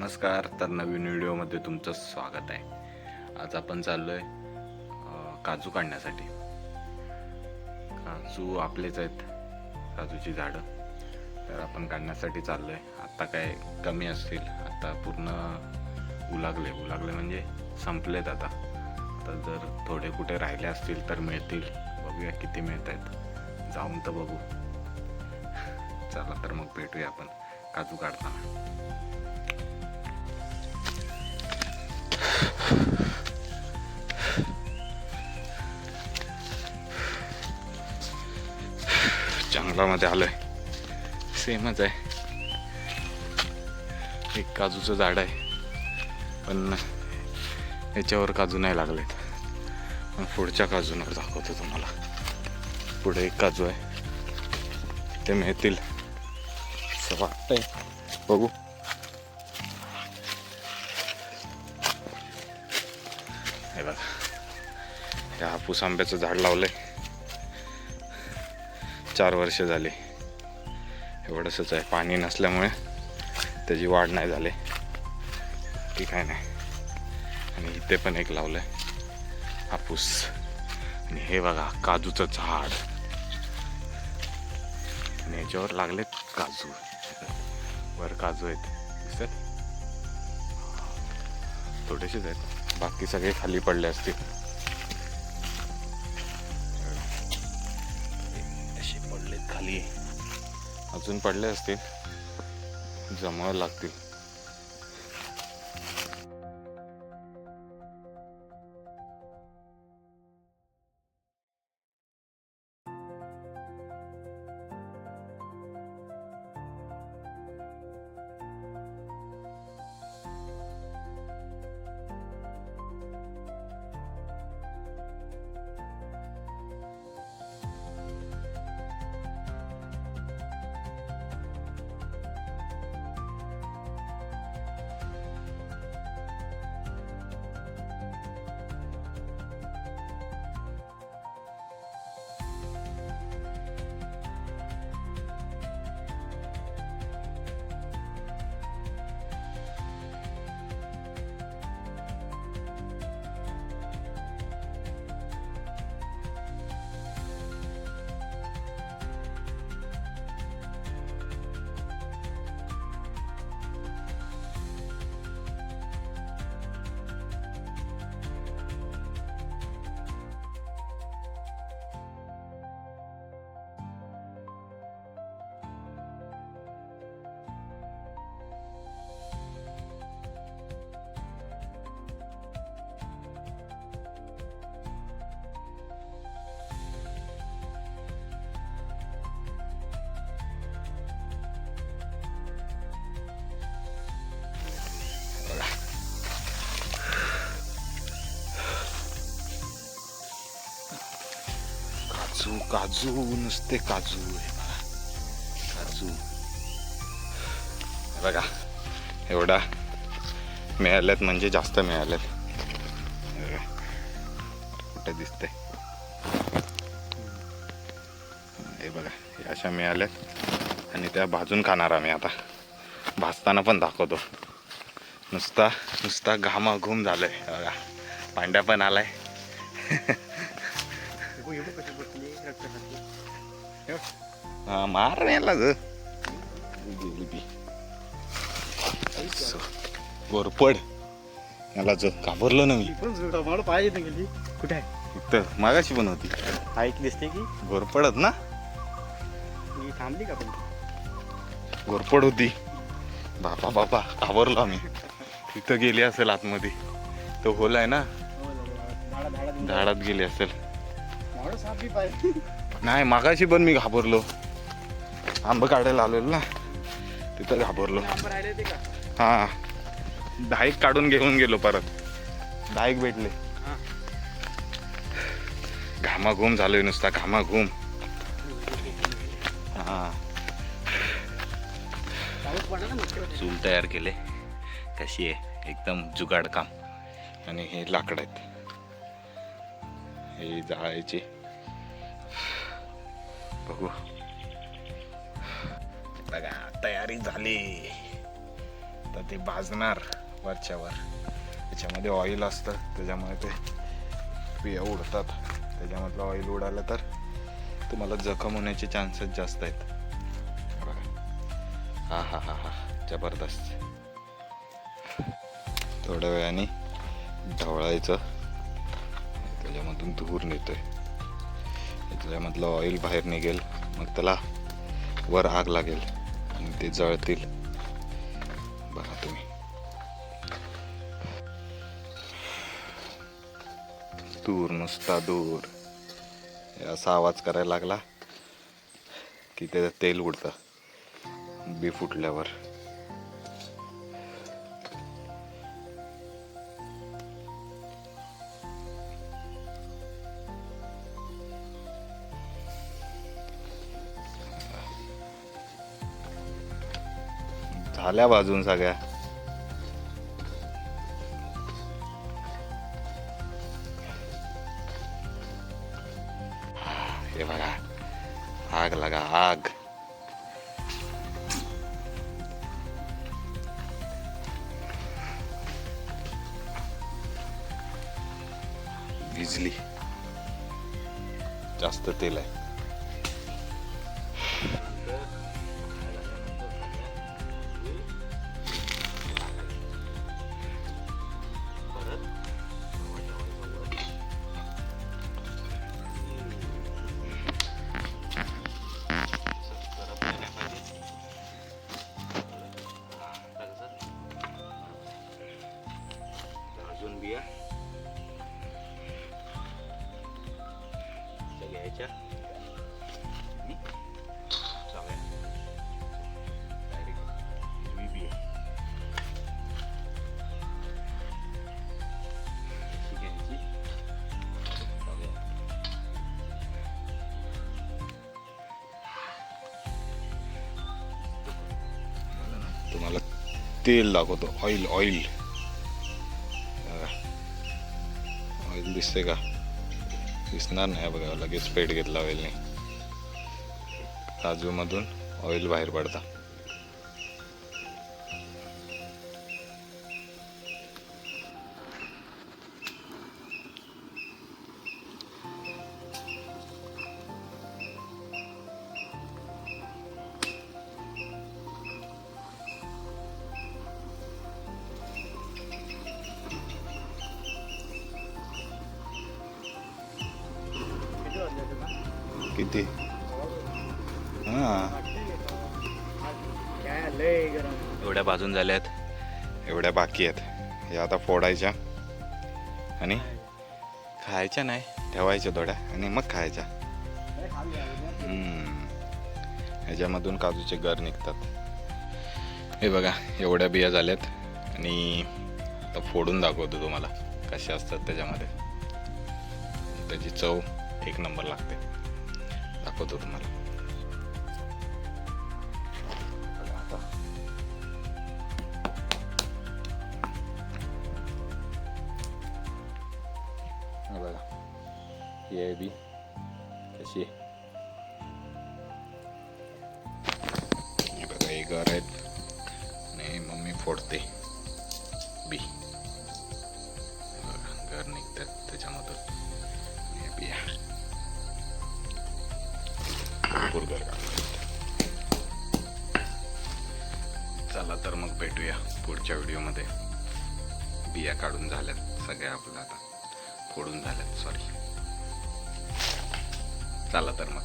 नमस्कार. तर नवीन व्हिडिओमध्ये तुमचं स्वागत आहे. आज आपण चाललोय काजू काढण्यासाठी. काजू आपलेच आहेत, काजूची झाडं. तर आपण काढण्यासाठी चाललोय. आता काय कमी असतील, आता पूर्ण उलागले म्हणजे संपलेत. आता जर थोडे कुठे राहिले असतील तर मिळतील. बघूया किती मिळत आहेत, जाऊन तर बघू. चला तर मग भेटूया आपण काजू काढताना. जंगलामध्ये आलोय, सेमच आहे. एक काजूचं झाड आहे, पण याच्यावर काजू नाही लागलेत. पण पुढच्या काजूंवर दाखवतो तुम्हाला. पुढे एक काजू आहे, ते मिळतील असं वाटतंय. बघू. हे बघा, या हापूस आंब्याचं झाड लावलंय. 4 वर्ष झाले. एवढंच आहे, पाणी नसल्यामुळे त्याची वाढ नाही झाली. की काय नाही. आणि इथे पण एक लावलंय हापूस. आणि हे बघा काजूचं झाड, आणि याच्यावर लागलेत काजू. वर काजू आहेत, दिसत थोडेसेच आहेत, बाकी सगळे खाली पडले असतील. पडलेत खाली, अजून पडले असतील, जमावं लागतील. काजू काजू नुसते काजू. काजू बघा, एवढा मिळाल्यात म्हणजे जास्त मिळाल्यात. कुठे दिसते हे बघा, हे अशा मिळाल्यात. आणि त्या भाजून खाणार आम्ही आता. भाजताना पण दाखवतो. नुसता घामाघूम झालंय बघा. पांड्या पण आलाय. मार याला गोरपड याला घाबरलो ना मी. कुठे आहे? इथं मागाशी पण होती. ऐक दिसते की गोरपडत ना, मी थांबली का पण? गोरपड होती. बाबा घाबरलो आम्ही. तिथं गेली असेल आतमध्ये, तो होल आहे ना, झाडात गेली असेल. नाही, मागाशी पण मी घाबरलो. आंब काढायला आलेलो ना, तिथं घाबरलो. हा, 10 काढून घेऊन गेलो परत. 10 भेटले. घामाघूम झालोय, नुसता घामाघूम. हा, चूल तयार केले. कशी आहे, एकदम जुगाड काम. आणि हे लाकड आहेत, हे जाळायचे. बघू, बघा तयारी झाली. आता ते भाजणार वरच्यावर. त्याच्यामध्ये ऑइल असतं त्याच्यामुळे ते बिया उडतात. त्याच्यामधलं ऑइल उडालं तर तुम्हाला जखम होण्याचे चान्सेस जास्त आहेत. हा हा हा हा जबरदस्त. थोड्या वेळाने ढवळायचं, त्याच्यामधून धूर निघतोय, त्याच्यामधलं ऑइल बाहेर निघेल, मग त्याला वर आग लागेल आणि ते जळतील. बघा तुम्ही, दूर नुसता दूर असा आवाज करायला लागला की त्याचं तेल उडतं बी फुटल्यावर. झाल्या भाजून सगळ्या. हे बघा, आग लगा आग. भिजली, जास्त तेल आहे. अजून बिया घ्यायच्या आणि चाव्या डायरेक्ट हिरवी बिया घ्यायची. चाव्या तुम्हाला तेल दाखवतो. ऑइल ऑइल ऑइल दिसते का? दिसणार नाही. बघा लगेच पेट घेतला ऑइलने. काजूमधून ऑइल बाहेर पडता. किती? हां, एवढ्या भाजून झाल्यात, एवढ्या बाकी आहेत. हे आता फोडायच्या आणि खायच्या नाही, ठेवायच्या थोड्या आणि मग खायच्या. ह्याच्यामधून काजूचे गर निघतात. हे बघा, एवढ्या बिया झाल्यात आणि आता फोडून दाखवतो तुम्हाला कशा असतात त्याच्यामध्ये. त्याची चव एक नंबर लागते. दाखवतो तुम्हाला. बघा, ही बी कशी आहे. हे बघा, हे घर आहेत आणि मम्मी फोडते बी. बघा, घर निघतात त्याच्यामधून. हे बिया भरपूर घर काढतात. चला तर मग भेटूया पुढच्या व्हिडिओमध्ये. बिया काढून झाल्यात सगळ्या, आपल्या आता फोडून झाल्यात, सॉरी. चला तर मग.